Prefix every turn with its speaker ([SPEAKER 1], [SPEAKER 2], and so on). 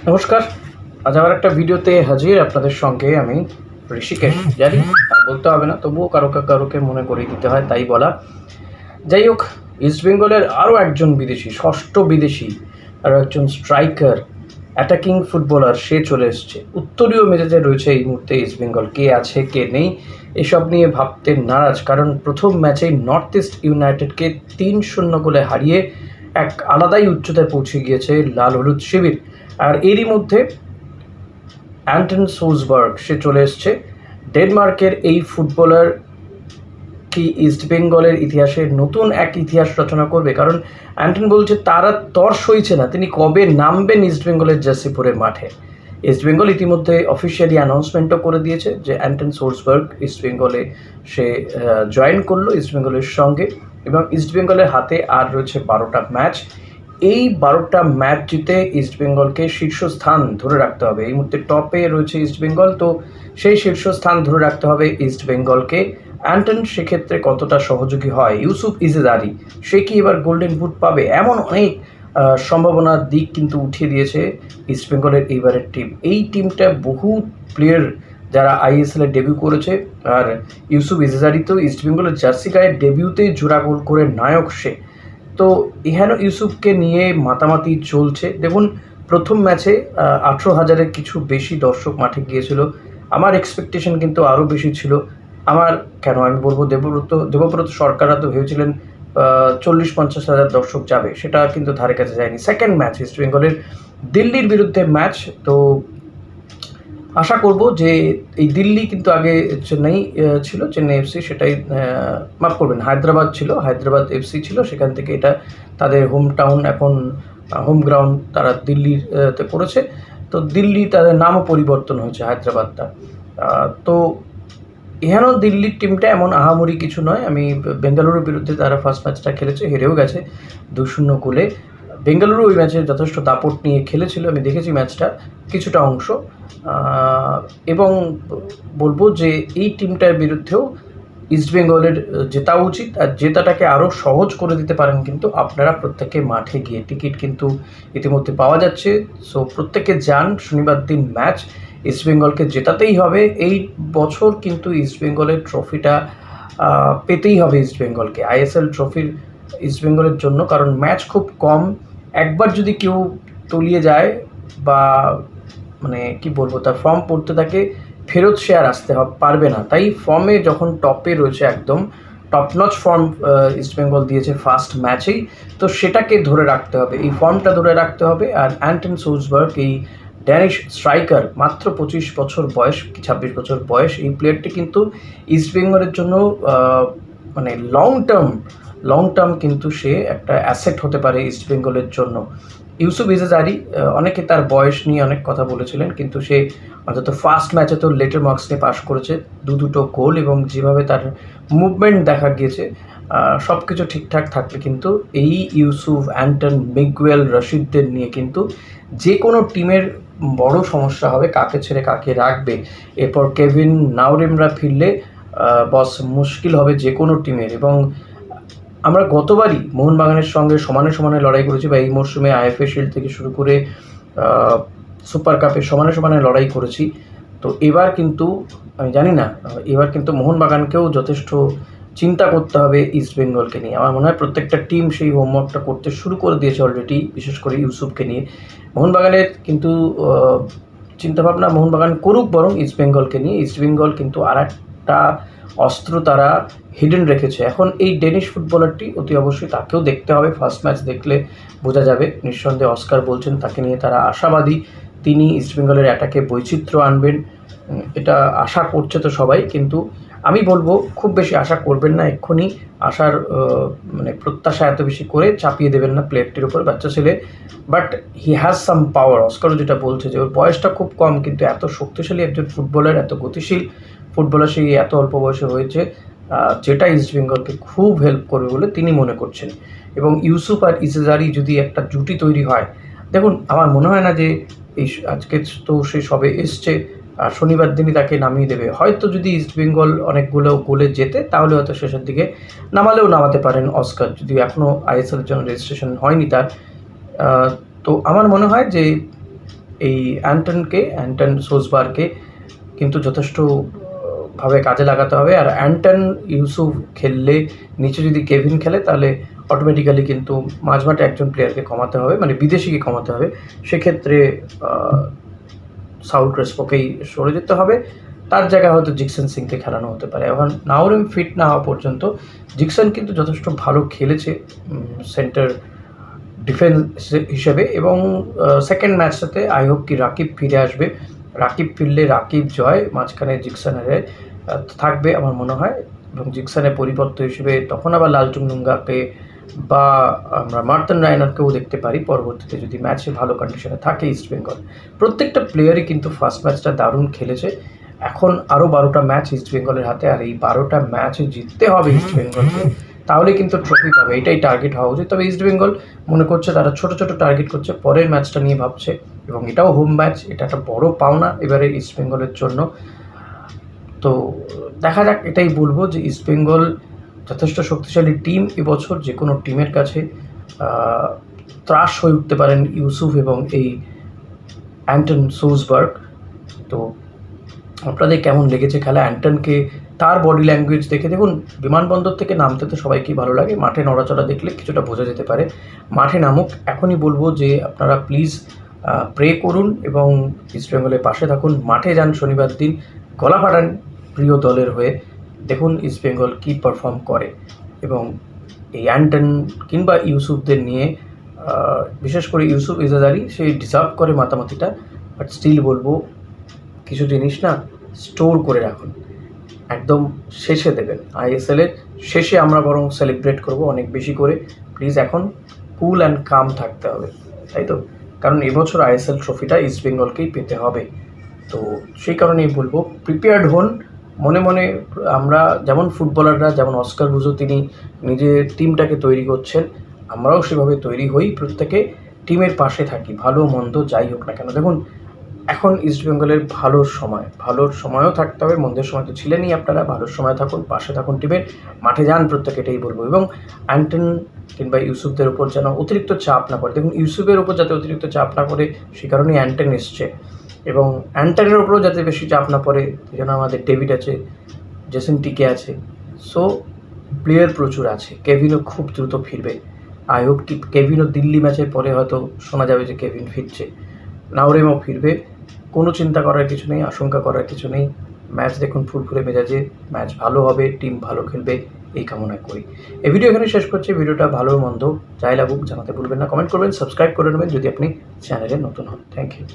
[SPEAKER 1] নমস্কার। আজ আবার একটা ভিডিওতে হাজির আপনাদের সঙ্গে আমি ঋষিকেশ। জানি আর বলতে হবে না, তবুও কারোকে মনে করিয়ে দিতে হয়, তাই বলা। যাই হোক, ইস্টবেঙ্গলের আরও একজন বিদেশি, ষষ্ঠ বিদেশি, আরও একজন স্ট্রাইকার, অ্যাটাকিং ফুটবলার, সে চলে এসছে। উত্তরীয় মেজাজে রয়েছে এই মুহূর্তে ইস্টবেঙ্গল। কে আছে কে নেই এসব নিয়ে ভাবতে নারাজ, কারণ প্রথম ম্যাচেই নর্থ ইস্ট ইউনাইটেডকে 3-0 গোলে হারিয়ে এক আলাদাই উচ্চতায় পৌঁছে গিয়েছে লাল হলুদ শিবির। আর এরই মধ্যে অ্যান্টন সোলসবার্গ সে চলে এসছে। ডেনমার্কের এই ফুটবলার কি ইস্টবেঙ্গলের ইতিহাসে নতুন এক ইতিহাস রচনা করবে? কারণ অ্যান্টন বলছে তারা তর সইছে না, তিনি কবে নামবেন ইস্টবেঙ্গলের জার্সি পরে মাঠে। ইস্টবেঙ্গল ইতিমধ্যে অফিসিয়ালি অ্যানাউন্সমেন্টও করে দিয়েছে যে অ্যান্টন সোলসবার্গ ইস্টবেঙ্গলে সে জয়েন করলো ইস্টবেঙ্গলের সঙ্গে, এবং ইস্টবেঙ্গলের হাতে আর রয়েছে 12টা ম্যাচ। এই 12টা ম্যাচ জিতে ইস্টবেঙ্গলকে শীর্ষস্থান ধরে রাখতে হবে। এই মুহূর্তে টপে রয়েছে ইস্টবেঙ্গল, তো সেই শীর্ষস্থান ধরে রাখতে হবে ইস্টবেঙ্গলকে। অ্যান্টন সেক্ষেত্রে কতটা সহযোগী হয়? ইউসুফ ইজেদারি সে কি এবার গোল্ডেন বুট পাবে? এমন অনেক সম্ভাবনার দিক কিন্তু উঠিয়ে দিয়েছে ইস্টবেঙ্গলের এইবারের টিম। এই টিমটা বহু প্লেয়ার যারা আইএসএলে ডেবিউ করেছে, আর ইউসুফ ইজেদারি তো ইস্টবেঙ্গলের জার্সি গায়ে ডেবিউতেই জোড়া গোল করে নায়ক সে। তো এখানে ইউসুফকে নিয়ে মাতামাতি চলছে। দেখুন, প্রথম ম্যাচে 18,000-এর কিছু বেশি দর্শক মাঠে গিয়েছিল। আমার এক্সপেকটেশন কিন্তু আরও বেশি ছিল। আমি বলবো দেবব্রত সরকাররা তো ভেবেছিলেন 40-50 হাজার দর্শক যাবে, সেটা কিন্তু ধারে কাছে যায়নি। সেকেন্ড ম্যাচ ইস্টবেঙ্গলের দিল্লির বিরুদ্ধে ম্যাচ, তো আশা করব যে এই দিল্লি কিন্তু আগে চেন্নাই ছিল, চেন্নাই এফসি, সেটাই মাফ করবেন হায়দ্রাবাদ ছিল, হায়দ্রাবাদ এফসি ছিল, সেখান থেকে এটা তাদের হোম টাউন, এখন হোম গ্রাউন্ড তারা দিল্লিতে পড়েছে। তো দিল্লি তাদের নামও পরিবর্তন হয়েছে হায়দ্রাবাদটা। তো এখানেও দিল্লির টিমটা এমন আহামরি কিছু নয়। আমি বেঙ্গালুরুর বিরুদ্ধে তারা ফার্স্ট ম্যাচটা খেলেছে, হেরেও গেছে 2-0 গোলে। বেঙ্গালুরু ওই ম্যাচে যথেষ্ট দাপট নিয়ে খেলেছিল, আমি দেখেছি ম্যাচটা কিছুটা অংশ, এবং বলবো যে এই টিমটার বিরুদ্ধেও ইস্টবেঙ্গলের জেতা উচিত, আর জেতাটাকে আরও সহজ করে দিতে পারেন কিন্তু আপনারা প্রত্যেকে মাঠে গিয়ে। টিকিট কিন্তু ইতিমধ্যে পাওয়া যাচ্ছে, সো প্রত্যেকে যান। শনিবার দিন ম্যাচ, ইস্টবেঙ্গলকে জেতাতেই হবে। এই বছর কিন্তু ইস্টবেঙ্গলের ট্রফিটা পেতেই হবে ইস্টবেঙ্গলকে, আইএসএল ট্রফির ইস্টবেঙ্গলের জন্য, কারণ ম্যাচ খুব কম। একবার যদি কেউ তলিয়ে যায় বা মানে কি বলবো, তার ফর্ম পড়তে থাকে, ফেরত সে আর আসতে পারবে না। তাই ফর্মে যখন টপে রয়েছে, একদম টপ নচ ফর্ম ইস্টবেঙ্গল দিয়েছে ফার্স্ট ম্যাচেই, তো সেটাকে ধরে রাখতে হবে, এই ফর্মটা ধরে রাখতে হবে। আর অ্যান্টন সোলসবার্গ, এই ড্যানিশ স্ট্রাইকার, মাত্র 25 বছর বয়স কি 26 বছর বয়স, এই প্লেয়ারটি কিন্তু ইস্টবেঙ্গলের জন্য মানে লং টার্ম কিন্তু সে একটা অ্যাসেট হতে পারে ইস্টবেঙ্গলের জন্য। ইউসুফ ইজেদারি, অনেকে তার বয়স নিয়ে অনেক কথা বলেছিলেন, কিন্তু সে অন্তত ফার্স্ট ম্যাচে তো লেটার মার্কস নিয়ে পাস করেছে, দুটো গোল, এবং যেভাবে তার মুভমেন্ট দেখা গিয়েছে, সব কিছু ঠিকঠাক থাকলে কিন্তু এই ইউসুফ, অ্যান্টন, মিগুয়েল, রশিদদের নিয়ে কিন্তু যে কোনো টিমের বড় সমস্যা হবে, কাকে ছেড়ে কাকে রাখবে। এরপর কেভিন নাওরেমরা ফিরলে বস মুশকিল হবে যে কোনো টিমের। এবং আমরা গতবারই মোহনবাগানের সঙ্গে সমানে লড়াই করেছি, বা এই মরশুমে আইএফএ শিল্ড থেকে শুরু করে সুপার কাপে সমানে লড়াই করেছি। তো এবার কিন্তু আমি জানি না, এবার কিন্তু মোহনবাগানকেও যথেষ্ট চিন্তা করতে হবে ইস্টবেঙ্গলকে নিয়ে। আমার মনে হয় প্রত্যেকটা টিম সেই হোমওয়ার্কটা করতে শুরু করে দিয়েছে অলরেডি, বিশেষ করে ইউসুফকে নিয়ে। মোহনবাগানের কিন্তু চিন্তাভাবনা মোহনবাগান করুক বরং ইস্টবেঙ্গলকে নিয়ে। ইস্টবেঙ্গল কিন্তু আর একটা অস্ত্র তারা হিডেন রেখেছে। এখন এই ডেনিশ ফুটবলারটি অতি অবশ্যই তাকেও দেখতে হবে, ফার্স্ট ম্যাচ দেখলে বোঝা যাবে। নিঃসন্দেহে অস্কার বলছেন, তাকে নিয়ে তারা আশাবাদী, তিনি ইস্টবেঙ্গলের অ্যাটাকে বৈচিত্র্য আনবেন, এটা আশা করছে তো সবাই। কিন্তু আমি বলবো খুব বেশি আশা করবেন না, এক্ষুনি আশার মানে প্রত্যাশা এত বেশি করে চাপিয়ে দেবেন না প্লেয়ারটির উপর, বাচ্চা ছেলে, বাট হি হ্যাজ সাম পাওয়ার। অস্কারও যেটা বলছে যে ওর বয়সটা খুব কম, কিন্তু এত শক্তিশালী একজন ফুটবলার, এত গতিশীল ফুটবলার সেই এত অল্প বয়সে হয়েছে, যেটা ইস্টবেঙ্গলকে খুব হেল্প করবে বলে তিনি মনে করছেন। এবং ইউসুফ আর ইজেদারি যদি একটা জুটি তৈরি হয়, দেখুন আমার মনে হয় না যে এই আজকে তো সে সবে এসছে, আর শনিবার দিনই তাকে নামিয়ে দেবে। হয়তো যদি ইস্টবেঙ্গল অনেকগুলো গোলে জেতে, তাহলে হয়তো শেষের দিকে নামাতে পারেন অস্কার, যদি এখনও আইএসএলের জন্য রেজিস্ট্রেশন হয়নি তার। তো আমার মনে হয় যে এই অ্যান্টন সোসবারকে কিন্তু যথেষ্ট ভাবে কাজে লাগাতে হবে। আর অ্যান্টন ইউসুফ খেললে, নিচে যদি কেভিন খেলে, তাহলে অটোমেটিক্যালি কিন্তু মাঝমাঠে একজন প্লেয়ারকে কমাতে হবে, মানে বিদেশিকে কমাতে হবে। সেক্ষেত্রে সাউল ক্রেসপোকেই সরে যেতে হবে, তার জায়গায় হয়তো জিকসন সিংকে খেলানো হতে পারে। এখন নাওরেম ফিট না হওয়া পর্যন্ত জিকসন কিন্তু যথেষ্ট ভালো খেলেছে সেন্টার ডিফেন্স হিসেবে, এবং সেকেন্ড ম্যাচটাতে আই হোপ কি রাকিব ফিরে আসবে। রাকিব ফিরলে রাকিব জয়, মাঝখানে জিকসনের থাকবে আমার মনে হয়, এবং জিকসনের পরিবর্তন হিসেবে তখন আবার লালটুংনুঙ্গাকে বা আমরা মার্তন রায়নারকেও দেখতে পারি পরবর্তীতে, যদি ম্যাচে ভালো কন্ডিশনে থাকে ইস্টবেঙ্গল। প্রত্যেকটা প্লেয়ারই কিন্তু ফার্স্ট ম্যাচটা দারুণ খেলেছে। এখন আরও 12টা ম্যাচ ইস্টবেঙ্গলের হাতে, আর এই 12টা ম্যাচে জিততে হবে ইস্টবেঙ্গলকে, তাহলে কিন্তু ট্রফি পাবে। এটাই টার্গেট হওয়া উচিত। তবে ইস্টবেঙ্গল মনে করছে তারা ছোট ছোট টার্গেট করছে, পরের ম্যাচটা নিয়ে ভাবছে, এবং এটাও হোম ম্যাচ, এটা একটা বড় পাওনা এবারে ইস্টবেঙ্গলের জন্য। তো দেখা যাক, এটাই বলবো যে ইস্টবেঙ্গল যথেষ্ট শক্তিশালী টিম এবছর, যে কোনো টিমের কাছে ত্রাস হয়ে উঠতে পারেন ইউসুফ এবং এই অ্যান্টন সোসবার্গ। তো আপনাদের কেমন লেগেছে খেলা? অ্যান্টনকে তার বডি ল্যাঙ্গুয়েজ দেখে, দেখুন বিমানবন্দর থেকে নামতে তো সবাইকেই ভালো লাগে, মাঠে নড়াচড়া দেখলে কিছুটা বোঝা যেতে পারে। মাঠে নামুক, এখনই বলবো যে আপনারা প্লিজ প্রে করুন এবং ইস্টবেঙ্গলের পাশে থাকুন। মাঠে যান শনিবার দিন, গলা ফাটান প্রিয় দলের হয়ে, দেখুন ইস্টবেঙ্গল কী পারফর্ম করে। এবং এই অ্যান্টন কিংবা ইউসুফদের নিয়ে, বিশেষ করে ইউসুফ ইজাজারি, সে ডিজার্ভ করে মাতামাতিটা, বাট স্টিল বলবো কিছু জিনিস না স্টোর করে রাখুন, একদম শেষে দেবেন। আইএসএলের শেষে আমরা বরং সেলিব্রেট করব অনেক বেশি করে। প্লিজ এখন কুল অ্যান্ড কাম থাকতে হবে, তাই তো? কারণ এবছর আইএসএল ট্রফিটা ইস্টবেঙ্গলকেই পেতে হবে। তো সেই কারণেই বলবো প্রিপেয়ার্ড হন মনে মনে। আমরা যেমন ফুটবলাররা, যেমন অস্কার বুজো তিনি নিজের টিমটাকে তৈরি করছেন, আমরাও সেভাবে তৈরি হই, প্রত্যেকে টিমের পাশে থাকি, ভালো মন্দ যাই হোক না কেন। দেখুন এখন ইস্টবেঙ্গলের ভালোর সময়ও থাকতে হবে, মন্দের সময় তো ছিলেনই আপনারা, ভালোর সময় থাকুন, পাশে থাকুন টিমের, মাঠে যান প্রত্যেকে, এটাই বলবো। এবং অ্যান্টন কিংবা ইউসুফদের ওপর যেন অতিরিক্ত চাপ না পড়ে। দেখুন ইউসুফের ওপর যাতে অতিরিক্ত চাপ না পড়ে, সে কারণেই অ্যান্টন এসছে, এবং অ্যান্টনের ওপরেও যাতে বেশি চাপ না পড়ে, সেই জন্য আমাদের ডেভিড আছে, জেসন টিকে আছে। সো প্লেয়ার প্রচুর আছে, কেভিনও খুব দ্রুত ফিরবে। আই হোপ কেভিনও দিল্লি ম্যাচের পরে হয়তো শোনা যাবে যে কেভিন ফিরছে, নাওরেমও ফিরবে। কোনো চিন্তা করার কিছু নেই, আশঙ্কা করার কিছু নেই। ম্যাচ দেখুন ফুরফুরে মেজাজে, ম্যাচ ভালো হবে, টিম ভালো খেলবে, এই কামনা করি। এই ভিডিও এখানে শেষ করছি। ভিডিওটা ভালো মন্দ যাই লাগুক জানাতে ভুলবেন না, কমেন্ট করবেন, সাবস্ক্রাইব করে নেবেন যদি আপনি চ্যানেলে নতুন হন। Thank you.